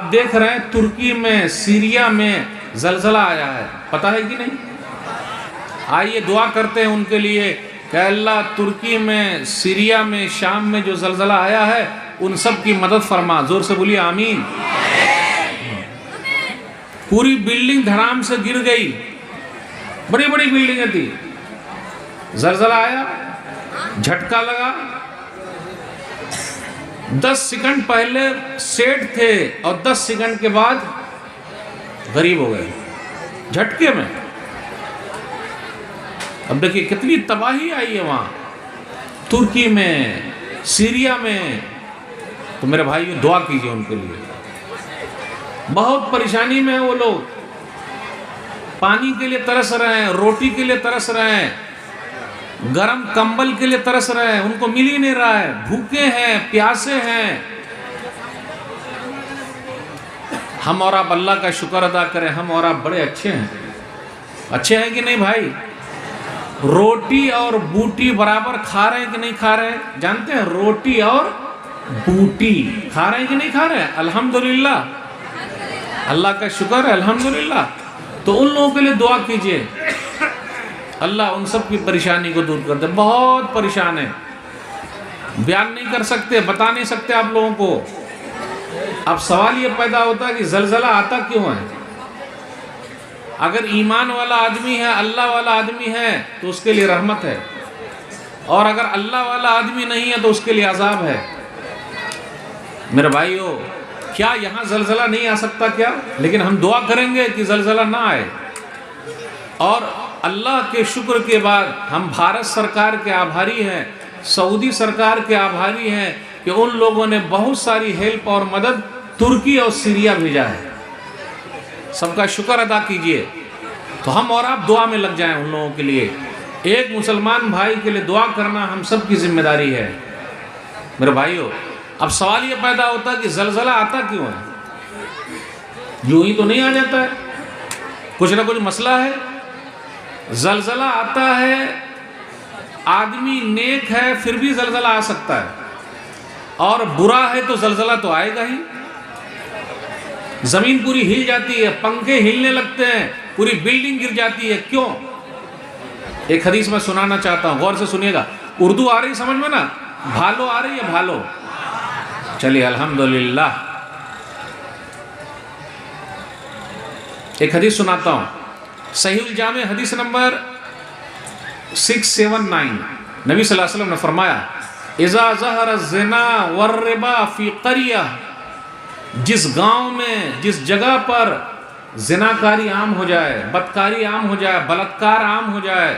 آپ دیکھ رہے ہیں ترکی میں، سیریا میں زلزلہ آیا ہے، پتہ ہے کہ نہیں؟ آئیے دعا کرتے ہیں ان کے لیے کہ اللہ ترکی میں، سیریا میں، شام میں جو زلزلہ آیا ہے ان سب کی مدد فرما. زور سے بولیے آمین. پوری بلڈنگ دھڑام سے گر گئی، بڑی بڑی بلڈنگیں تھی، زلزلہ آیا، جھٹکا لگا، 10 سیکنڈ پہلے سیٹ تھے اور 10 سیکنڈ کے بعد غریب ہو گئے جھٹکے میں. اب دیکھیے کتنی تباہی آئی ہے وہاں ترکی میں، سیریا میں. تو میرے بھائیو دعا کیجئے ان کے لیے، بہت پریشانی میں ہیں وہ لوگ، پانی کے لیے ترس رہے ہیں، روٹی کے لیے ترس رہے ہیں، گرم کمبل کے لیے ترس رہے ہیں، ان کو مل ہی نہیں رہا ہے، بھوکے ہیں، پیاسے ہیں. ہم اور آپ اللہ کا شکر ادا کریں، ہم اور آپ بڑے اچھے ہیں. اچھے ہیں کہ نہیں بھائی؟ روٹی اور بوٹی برابر کھا رہے ہیں کہ نہیں کھا رہے ہیں؟ جانتے ہیں روٹی اور بوٹی کھا رہے ہیں کہ نہیں کھا رہے ہیں؟ الحمدللہ، اللہ کا شکر ہے، الحمدللہ. تو ان لوگوں کے لیے دعا کیجئے، اللہ ان سب کی پریشانی کو دور کر دے. بہت پریشان ہیں، بیان نہیں کر سکتے، بتا نہیں سکتے آپ لوگوں کو. اب سوال یہ پیدا ہوتا ہے کہ زلزلہ آتا کیوں ہے؟ اگر ایمان والا آدمی ہے، اللہ والا آدمی ہے تو اس کے لیے رحمت ہے، اور اگر اللہ والا آدمی نہیں ہے تو اس کے لیے عذاب ہے. میرے بھائیو، کیا یہاں زلزلہ نہیں آ سکتا کیا؟ لیکن ہم دعا کریں گے کہ زلزلہ نہ آئے. اور اللہ کے شکر کے بعد ہم بھارت سرکار کے آبھاری ہیں، سعودی سرکار کے آبھاری ہیں کہ ان لوگوں نے بہت ساری ہیلپ اور مدد ترکی اور سیریا بھیجا ہے. سب کا شکر ادا کیجئے. تو ہم اور آپ دعا میں لگ جائیں ان لوگوں کے لیے. ایک مسلمان بھائی کے لیے دعا کرنا ہم سب کی ذمہ داری ہے. میرے بھائیو، اب سوال یہ پیدا ہوتا ہے کہ زلزلہ آتا کیوں ہے؟ یوں ہی تو نہیں آ جاتا ہے، کچھ نہ کچھ مسئلہ ہے. زلزلہ آتا ہے، آدمی نیک ہے پھر بھی زلزلہ آ سکتا ہے، اور برا ہے تو زلزلہ تو آئے گا ہی. زمین پوری ہل جاتی ہے، پنکھے ہلنے لگتے ہیں، پوری بلڈنگ گر جاتی ہے. کیوں؟ ایک حدیث میں سنانا چاہتا ہوں، غور سے سنیے گا. اردو آ رہی سمجھ میں نا؟ بھالو آ رہی ہے؟ بھالو چلیے الحمدللہ. ایک حدیث سناتا ہوں، صحیح الجامع حدیث نمبر 679. نبی صلی اللہ علیہ وسلم نے فرمایا، اذا ظہر الزنا والربا فی قریہ، جس گاؤں میں، جس جگہ پر زناکاری عام ہو جائے، بدکاری عام ہو جائے، بلاత్కాر عام ہو جائے،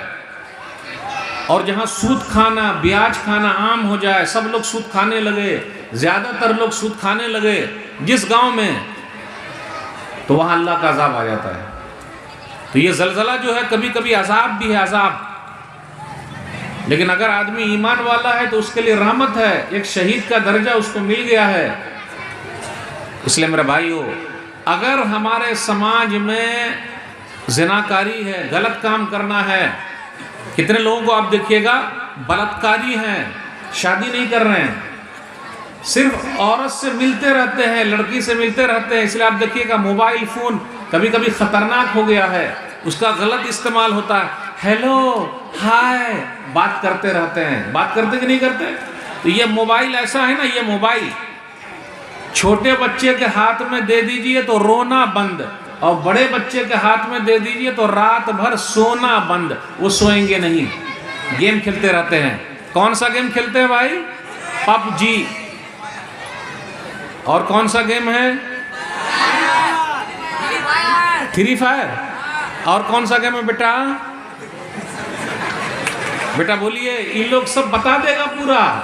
اور جہاں سود کھانا، بیاج کھانا عام ہو جائے، سب لوگ سود کھانے لگے، زیادہ تر لوگ سود کھانے لگے جس گاؤں میں، تو وہاں اللہ کا عذاب آ جاتا ہے. تو یہ زلزلہ جو ہے کبھی کبھی عذاب بھی ہے، عذاب. لیکن اگر آدمی ایمان والا ہے تو اس کے لیے رحمت ہے، ایک شہید کا درجہ اس کو مل گیا ہے. اس لیے میرے بھائیو، اگر ہمارے سماج میں زناکاری ہے، غلط کام کرنا ہے، کتنے لوگوں کو آپ دیکھیے گا بلاత్కాری ہیں، شادی نہیں کر رہے ہیں، صرف عورت سے ملتے رہتے ہیں، لڑکی سے ملتے رہتے ہیں. اس لیے آپ دیکھیے گا موبائل فون کبھی کبھی خطرناک ہو گیا ہے، اس کا غلط استعمال ہوتا ہے. ہیلو، ہائے، بات کرتے رہتے ہیں. بات کرتے کہ نہیں کرتے؟ تو یہ موبائل ایسا ہے نا، یہ موبائل چھوٹے بچے کے ہاتھ میں دے دیجئے تو رونا بند، اور بڑے بچے کے ہاتھ میں دے دیجئے تو رات بھر سونا بند. وہ سوئیں گے نہیں، گیم کھیلتے رہتے ہیں. کون سا گیم کھیلتے ہیں بھائی؟ پب جی. اور کون سا گیم ہے؟ Free fire. اور کون سا گیم ہے بیٹا؟ بیٹا بولیے. ان لوگ سب بتا دے گا، پورا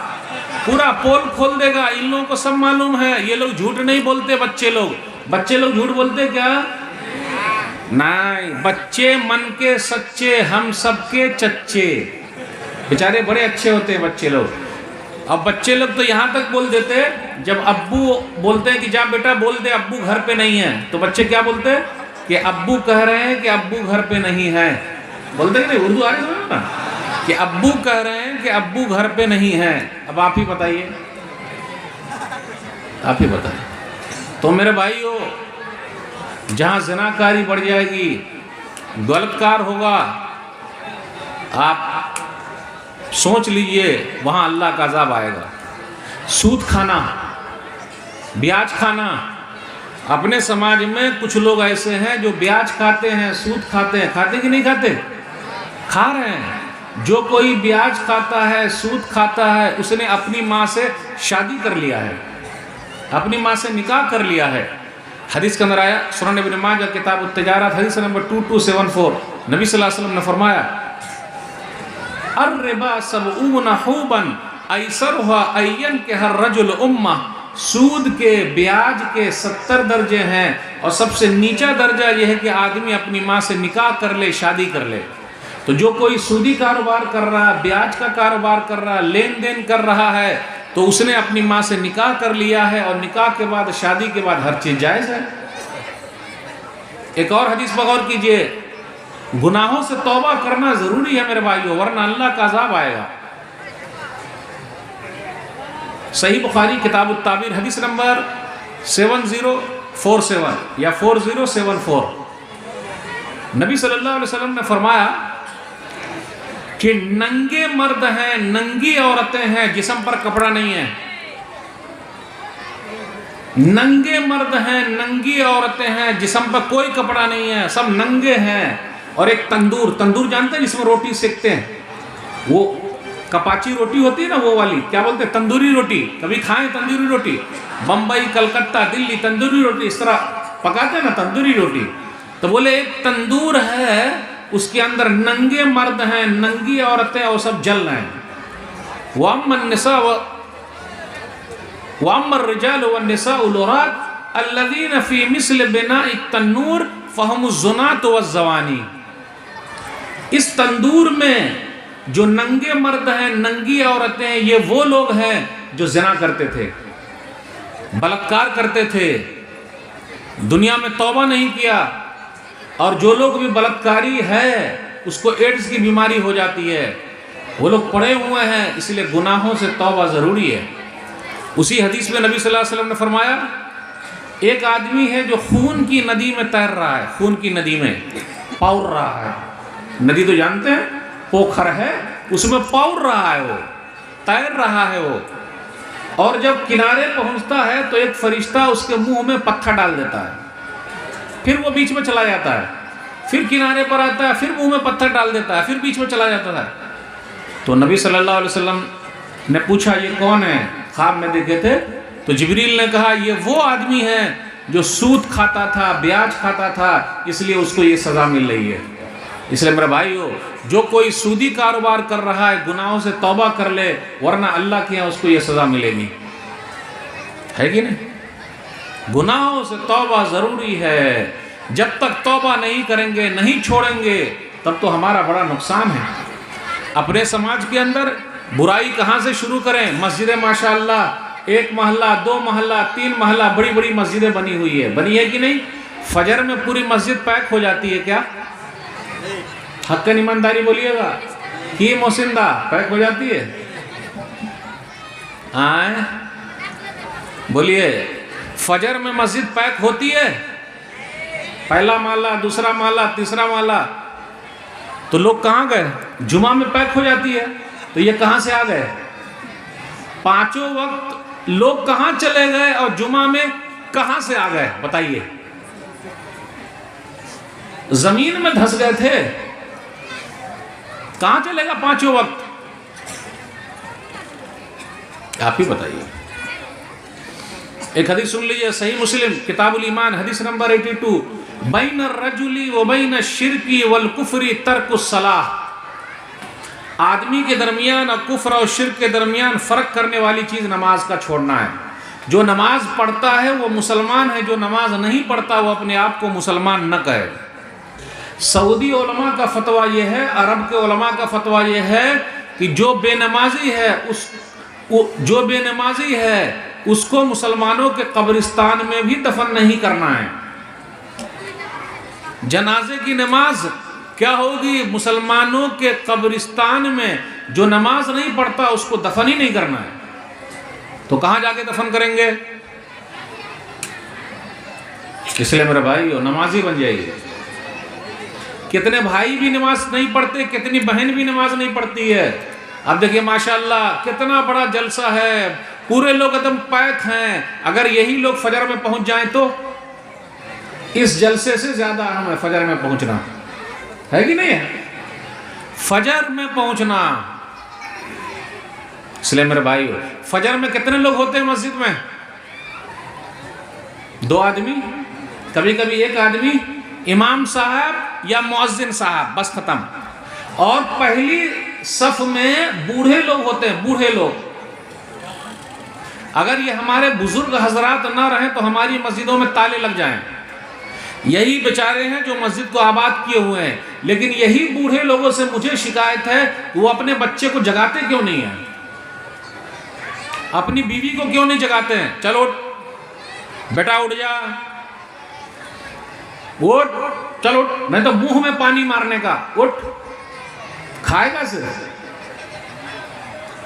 پورا پول کھول دے گا. ان لوگوں کو سب معلوم ہے. یہ لوگ جھوٹ نہیں بولتے. بچے لوگ جھوٹ بولتے کیا؟ نہیں، بچے من کے سچے، ہم سب کے چچے. بیچارے بڑے اچھے ہوتے ہیں بچے لوگ. اب بچے لوگ تو یہاں تک بول دیتے، جب ابو بولتے ہیں کہ جا بیٹا بول دے ابو گھر پہ نہیں ہے، تو بچے کیا بولتے؟ کہ ابو کہہ رہے ہیں کہ ابو گھر پہ نہیں ہے. بولتے کہ نہیں؟ اردو آ رہی ہے نا، کہ ابو کہہ رہے ہیں کہ ابو گھر پہ نہیں ہے. اب آپ ہی بتائیے، آپ ہی بتائیں. تو میرے بھائیو، جہاں زناکاری بڑھ جائے گی، غلط کار ہوگا، آپ سوچ لیجئے وہاں اللہ کا عذاب آئے گا۔ سود کھانا، بیاج کھانا، اپنے سماج میں کچھ لوگ ایسے ہیں جو بیاج کھاتے ہیں، سود کھاتے ہیں۔ کھاتے کہ نہیں کھاتے؟ کھا رہے ہیں۔ جو کوئی بیاج کھاتا ہے، سود کھاتا ہے، اس نے اپنی ماں سے شادی کر لیا ہے، اپنی ماں سے نکاح کر لیا ہے۔ حدیث کے اندر آیا، سنن ابن ماجہ کتاب التجارت حدیث نمبر 2274، نبی صلی اللہ علیہ وسلم نے فرمایا، الربا 70 حوبا ایسرها ان ينكح الرجل امہ، سود کے، بیاج کے 70 درجے ہیں، اور سب سے نیچا درجہ یہ ہے کہ آدمی اپنی ماں سے نکاح کر لے، شادی کر لے۔ تو جو کوئی سودی کاروبار کر رہا، بیاج کا کاروبار کر رہا، لین دین کر رہا ہے، تو اس نے اپنی ماں سے نکاح کر لیا ہے، اور نکاح کے بعد، شادی کے بعد ہر چیز جائز ہے۔ ایک اور حدیث پر غور کیجئے، گناہوں سے توبہ کرنا ضروری ہے میرے بھائیو، ورنہ اللہ کا عذاب آئے گا۔ صحیح بخاری کتاب التعبیر حدیث نمبر 7047 یا 4074، نبی صلی اللہ علیہ وسلم نے فرمایا کہ ننگے مرد ہیں، ننگی عورتیں ہیں، جسم پر کپڑا نہیں ہے۔ ننگے مرد ہیں، ننگی عورتیں ہیں، جسم پر کوئی کپڑا نہیں ہے، سب ننگے ہیں۔ اور ایک تندور، تندور جانتے ہیں جس میں روٹی سیکتے ہیں، وہ کپاچی روٹی ہوتی ہے نا، وہ والی کیا بولتے ہیں، تندوری روٹی۔ کبھی کھائیں تندوری روٹی؟ بمبئی، کلکتہ، دلی تندوری روٹی اس طرح پکاتے ہیں نا تندوری روٹی۔ تو بولے ایک تندور ہے، اس کے اندر ننگے مرد ہیں، ننگی عورتیں، اور سب جل رہے ہیں۔ وَأَمَّا النِّسَاءُ وَأَمَّا الرِّجَالُ وَالنِّسَاءُ الْعُرَاةُ الَّذِينَ فِي مِثْلِ بِنَاءِ التَّنُّورِ فَهُمُ الزُّنَاةُ وَالزَّوَانِي۔ اس تندور میں جو ننگے مرد ہیں، ننگی عورتیں ہیں، یہ وہ لوگ ہیں جو زنا کرتے تھے، بلاکار کرتے تھے، دنیا میں توبہ نہیں کیا۔ اور جو لوگ بھی بلاکاری ہے اس کو ایڈز کی بیماری ہو جاتی ہے، وہ لوگ پڑے ہوئے ہیں، اس لیے گناہوں سے توبہ ضروری ہے۔ اسی حدیث میں نبی صلی اللہ علیہ وسلم نے فرمایا، ایک آدمی ہے جو خون کی ندی میں تیر رہا ہے، خون کی ندی میں پور رہا ہے۔ ندی تو جانتے ہیں، پوکھر ہے، اس میں پور رہا ہے، وہ تیر رہا ہے وہ، اور جب کنارے پہنچتا ہے تو ایک فرشتہ اس کے منہ میں پتھر ڈال دیتا ہے، پھر وہ بیچ میں چلا جاتا ہے، پھر کنارے پر آتا ہے، پھر منہ میں پتھر ڈال دیتا ہے، پھر بیچ میں چلا جاتا ہے۔ تو نبی صلی اللہ علیہ وسلم نے پوچھا یہ کون ہے؟ خواب میں دیکھے تھے تو جبریل نے کہا یہ وہ آدمی ہے جو سود کھاتا تھا، بیاج کھاتا تھا، اس لیے اس کو یہ سزا مل رہی ہے۔ اس لیے میرے بھائیو، جو کوئی سودی کاروبار کر رہا ہے گناہوں سے توبہ کر لے، ورنہ اللہ کے یہاں اس کو یہ سزا ملے گی، ہے کہ نہیں؟ گناہوں سے توبہ ضروری ہے۔ جب تک توبہ نہیں کریں گے، نہیں چھوڑیں گے، تب تو ہمارا بڑا نقصان ہے۔ اپنے سماج کے اندر برائی کہاں سے شروع کریں؟ مسجدیں ماشاءاللہ 1 محلہ 2 محلہ 3 محلہ بڑی بڑی مسجدیں بنی ہوئی ہے، بنی ہے کہ نہیں؟ فجر میں پوری مسجد پیک ہو جاتی ہے کیا؟ حقاً ایمانداری بولیے گا، کی موسندہ پیک ہو جاتی ہے؟ آئیں بولیے، فجر میں مسجد پیک ہوتی ہے، پہلا محلہ، دوسرا محلہ، تیسرا محلہ، تو لوگ کہاں گئے؟ جمعہ میں پیک ہو جاتی ہے، تو یہ کہاں سے آ گئے؟ 5 وقت لوگ کہاں چلے گئے اور جمعہ میں کہاں سے آ گئے؟ بتائیے۔ زمین میں دھس گئے تھے، کہاں چلے گا 5 وقت؟ آپ ہی بتائیے۔ ایک حدیث سن لیجئے، صحیح مسلم کتاب الایمان حدیث نمبر 82، بین الرجل و بین الشرک والکفر ترک الصلاۃ۔ آدمی کے درمیان اور کفر اور شرک کے درمیان فرق کرنے والی چیز نماز کا چھوڑنا ہے۔ جو نماز پڑھتا ہے وہ مسلمان ہے، جو نماز نہیں پڑھتا وہ اپنے آپ کو مسلمان نہ کہے۔ سعودی علماء کا فتویٰ یہ ہے، عرب کے علماء کا فتویٰ یہ ہے کہ جو بے نمازی ہے اس کو مسلمانوں کے قبرستان میں بھی دفن نہیں کرنا ہے۔ جنازے کی نماز کیا ہوگی؟ مسلمانوں کے قبرستان میں جو نماز نہیں پڑھتا اس کو دفن ہی نہیں کرنا ہے۔ تو کہاں جا کے دفن کریں گے؟ اس لیے میرے بھائی نمازی بن جائیے. کتنے بھائی بھی نماز نہیں پڑھتے, کتنی بہن بھی نماز نہیں پڑھتی ہے. اب دیکھیے ماشاءاللہ کتنا بڑا جلسہ ہے, پورے لوگ ایک دم پیک ہیں. اگر یہی لوگ فجر میں پہنچ جائیں تو اس جلسے سے زیادہ اہم ہے فجر میں پہنچنا, ہے کہ نہیں ہے؟ فجر میں پہنچنا. اس لیے میرے بھائی فجر میں کتنے لوگ ہوتے ہیں مسجد میں؟ 2 آدمی, کبھی کبھی 1 آدمی, امام صاحب یا مؤذن صاحب, بس ختم. اور پہلی صف میں بوڑھے لوگ ہوتے ہیں, بوڑھے لوگ. اگر یہ ہمارے بزرگ حضرات نہ رہیں تو ہماری مسجدوں میں تالے لگ جائیں. یہی بیچارے ہیں جو مسجد کو آباد کیے ہوئے ہیں, لیکن یہی بوڑھے لوگوں سے مجھے شکایت ہے وہ اپنے بچے کو جگاتے کیوں نہیں ہیں, اپنی بیوی کو کیوں نہیں جگاتے ہیں. چلو بیٹا اٹھ جا, اٹھ, چلو نہیں تو منہ میں پانی مارنے کا, اٹھ. کھائے گا صرف,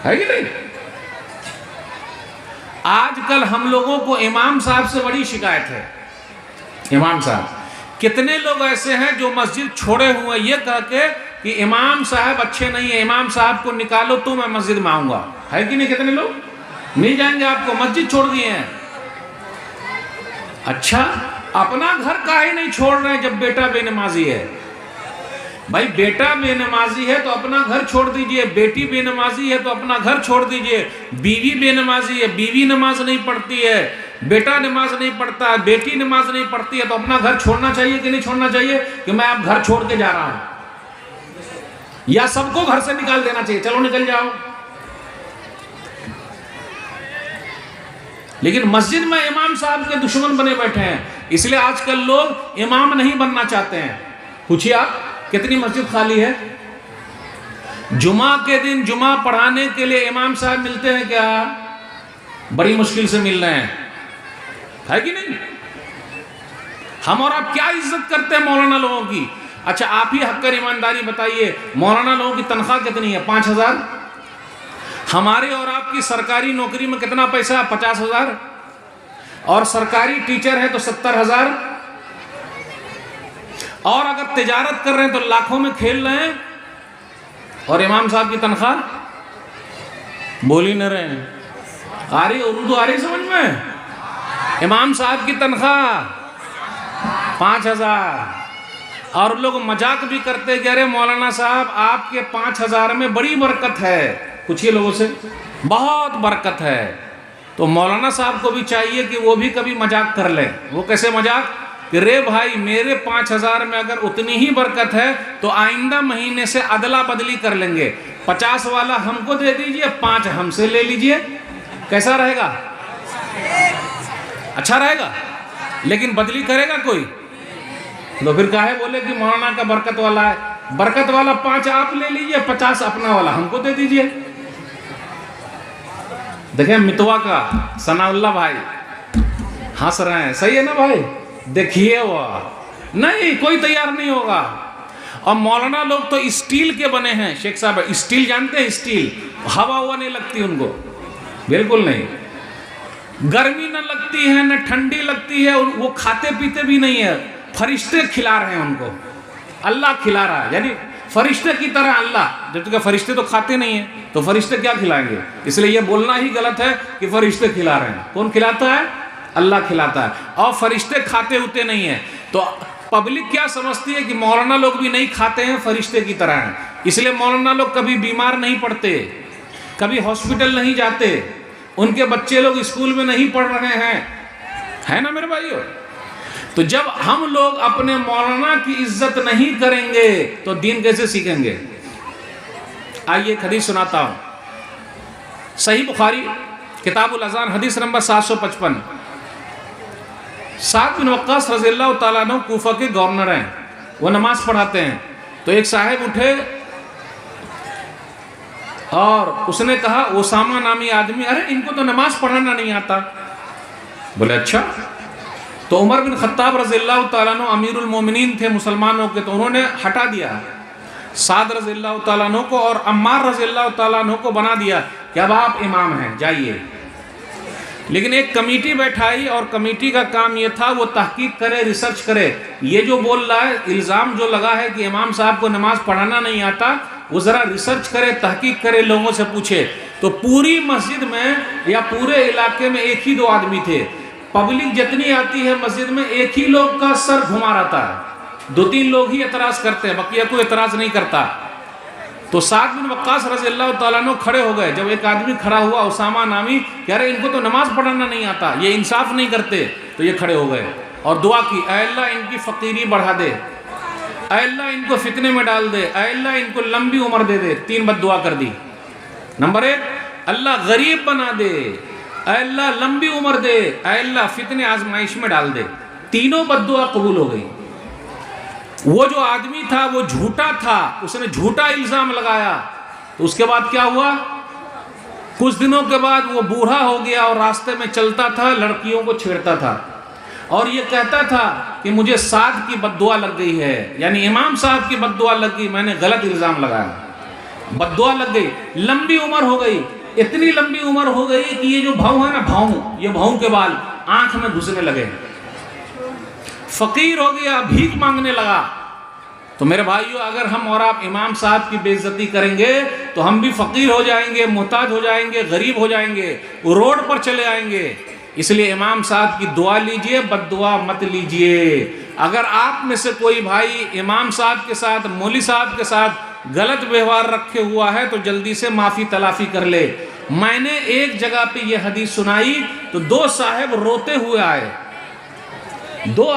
ہے کہ نہیں؟ آج کل ہم لوگوں کو امام صاحب سے بڑی شکایت ہے. امام صاحب, کتنے لوگ ایسے ہیں جو مسجد چھوڑے ہوئے یہ کہہ کے کہ امام صاحب اچھے نہیں ہیں, امام صاحب کو نکالو تو میں مسجد میں آؤں گا. ہے کہ نہیں؟ کتنے لوگ نہیں جائیں گے, آپ کو مسجد چھوڑ دیے ہیں. اچھا, اپنا گھر کاہے نہیں چھوڑ رہے ہیں جب بیٹا بے نمازی ہے؟ بھائی بیٹا بے نمازی ہے تو اپنا گھر چھوڑ دیجئے, بیٹی بے نمازی ہے تو اپنا گھر چھوڑ دیجئے, بیوی بے نمازی ہے, بیوی نماز نہیں پڑھتی ہے, بیٹا نماز نہیں پڑھتا ہے, بیٹی نماز نہیں پڑھتی ہے, تو اپنا گھر چھوڑنا چاہیے کہ نہیں چھوڑنا چاہیے کہ میں اب گھر چھوڑ کے جا رہا ہوں, یا سب کو گھر سے نکال دینا چاہیے, چلو نکل جاؤ. لیکن مسجد میں امام صاحب کے دشمن بنے بیٹھے ہیں, اس لیے آج کل لوگ امام نہیں بننا چاہتے ہیں. پوچھئے آپ کتنی مسجد خالی ہے؟ جمعہ کے دن جمعہ پڑھانے کے لیے امام صاحب ملتے ہیں کیا؟ بڑی مشکل سے مل رہے ہیں, ہے کہ نہیں؟ ہم اور آپ کیا عزت کرتے ہیں مولانا لوگوں کی. اچھا آپ ہی حق کر ایمانداری بتائیے, مولانا لوگوں کی تنخواہ کتنی ہے؟ 5,000. ہمارے اور آپ کی سرکاری نوکری میں کتنا پیسہ؟ 50,000. اور سرکاری ٹیچر ہے تو 70,000. اور اگر تجارت کر رہے ہیں تو لاکھوں میں کھیل رہے ہیں, اور امام صاحب کی تنخواہ بول ہی نہ رہے ہیں. آ رہی اردو آ رہی سمجھ میں؟ امام صاحب کی تنخواہ 5,000. اور لوگ مذاق بھی کرتے کہ ارے مولانا صاحب آپ کے 5,000 میں بڑی برکت ہے. پوچھئے لوگوں سے, بہت برکت ہے. تو مولانا صاحب کو بھی چاہیے کہ وہ بھی کبھی مذاق کر لیں. وہ کیسے مذاق کہ رے بھائی میرے 5,000 میں اگر اتنی ہی برکت ہے تو آئندہ مہینے سے عدلا بدلی کر لیں گے, 50 والا ہم کو دے دیجئے, 5 ہم سے لے لیجئے. کیسا رہے گا؟ اچھا رہے گا. لیکن بدلی کرے گا کوئی؟ تو پھر کاہے بولے کہ مولانا کا برکت والا ہے. برکت والا 5 آپ لے لیجئے, 50 اپنا والا ہم کو دے دیجئے. دیکھیں متوا کا ثناء اللہ بھائی ہنس رہے ہیں, صحیح ہے نا بھائی؟ دیکھیے وہ نہیں, کوئی تیار نہیں ہوگا. اور مولانا لوگ تو اسٹیل کے بنے ہیں. شیخ صاحب اسٹیل جانتے ہیں؟ اسٹیل, ہوا ہوا نہیں لگتی ان کو, بالکل نہیں. گرمی نہ لگتی ہے نہ ٹھنڈی لگتی ہے, وہ کھاتے پیتے بھی نہیں ہے. فرشتے کھلا رہے ہیں ان کو, اللہ کھلا رہا ہے. یعنی فرشتے کی طرح اللہ, جب تک فرشتے تو کھاتے نہیں ہیں تو فرشتے کیا کھلائیں گے؟ اس لیے یہ بولنا ہی غلط ہے کہ فرشتے کھلا رہے ہیں. کون کھلاتا ہے؟ اللہ کھلاتا ہے. اور فرشتے کھاتے ہوتے نہیں ہیں. تو پبلک کیا سمجھتی ہے کہ مولانا لوگ بھی نہیں کھاتے ہیں, فرشتے کی طرح ہیں. اس لیے مولانا لوگ کبھی بیمار نہیں پڑتے, کبھی ہاسپٹل نہیں جاتے, ان کے بچے لوگ اسکول میں نہیں پڑھ رہے ہیں, ہے نا میرے بھائیو؟ تو جب ہم لوگ اپنے مولانا کی عزت نہیں کریں گے تو دین کیسے سیکھیں گے؟ آئیے ایک حدیث سناتا ہوں. صحیح بخاری کتاب الاذان حدیث نمبر 755. سعد بن وقاص رضی اللہ تعالیٰ عنہ کوفہ کے گورنر ہیں, وہ نماز پڑھاتے ہیں. تو ایک صاحب اٹھے اور اس نے کہا اسامہ نامی آدمی, ارے ان کو تو نماز پڑھانا نہیں آتا. بولے اچھا. تو عمر بن خطاب رضی اللہ تعالیٰ عنہ امیر المومنین تھے مسلمانوں کے, تو انہوں نے ہٹا دیا سعد رضی اللہ تعالیٰ عنہ کو اور عمار رضی اللہ تعالیٰ عنہ کو بنا دیا کہ اب آپ امام ہیں, جائیے. لیکن ایک کمیٹی بیٹھائی اور کمیٹی کا کام یہ تھا وہ تحقیق کرے، ریسرچ کرے. یہ جو بول رہا ہے، الزام جو لگا ہے کہ امام صاحب کو نماز پڑھانا نہیں آتا، وہ ذرا ریسرچ کرے، تحقیق کرے، لوگوں سے پوچھے. تو پوری مسجد میں یا پورے علاقے میں ایک ہی 2 آدمی تھے. پبلک جتنی آتی ہے مسجد میں ایک ہی لوگ کا سر گھما رہتا ہے، 2-3 لوگ ہی اعتراض کرتے ہیں، بقیہ کوئی اعتراض نہیں کرتا. تو سعد بن وقاص رضی اللہ تعالیٰ عنہ کھڑے ہو گئے. جب ایک آدمی کھڑا ہوا اسامہ نامی، کہہ رہے ان کو تو نماز پڑھانا نہیں آتا، یہ انصاف نہیں کرتے. تو یہ کھڑے ہو گئے اور دعا کی، اے اللہ ان کی فقیری بڑھا دے، اے اللہ ان کو فتنے میں ڈال دے، اے اللہ ان کو لمبی عمر دے دے. 3 بد دعا کر دی. نمبر 1، اللہ غریب بنا دے، اے اللہ لمبی عمر دے، اے اللہ فتنے آزمائش میں ڈال دے. تینوں بد دعا قبول ہو گئی. وہ جو آدمی تھا وہ جھوٹا تھا، اس نے جھوٹا الزام لگایا. تو اس کے بعد کیا ہوا؟ کچھ دنوں کے بعد وہ بوڑھا ہو گیا اور راستے میں چلتا تھا، لڑکیوں کو چھیڑتا تھا اور یہ کہتا تھا کہ مجھے سعد کی بد دعا لگ گئی ہے، یعنی امام صاحب کی بد دعا لگ گئی، میں نے غلط الزام لگایا، بد دعا لگ گئی. لمبی عمر ہو گئی، اتنی لمبی عمر ہو گئی کہ یہ جو بھاؤں ہے نا، بھاؤں، یہ بھاؤں کے بال آنکھ میں گھسنے لگے. فقیر ہو گیا، بھیک مانگنے لگا. تو میرے بھائیو، اگر ہم اور آپ امام صاحب کی بے عزتی کریں گے تو ہم بھی فقیر ہو جائیں گے، محتاج ہو جائیں گے، غریب ہو جائیں گے، روڈ پر چلے آئیں گے. اس لیے امام صاحب کی دعا لیجئے، بد دعا مت لیجئے. اگر آپ میں سے کوئی بھائی امام صاحب کے ساتھ، مولوی صاحب کے ساتھ غلط ویوہار رکھے ہوا ہے تو جلدی سے معافی تلافی کر لے. میں نے ایک جگہ پہ یہ حدیث سنائی تو 2 صاحب روتے ہوئے آئے. 2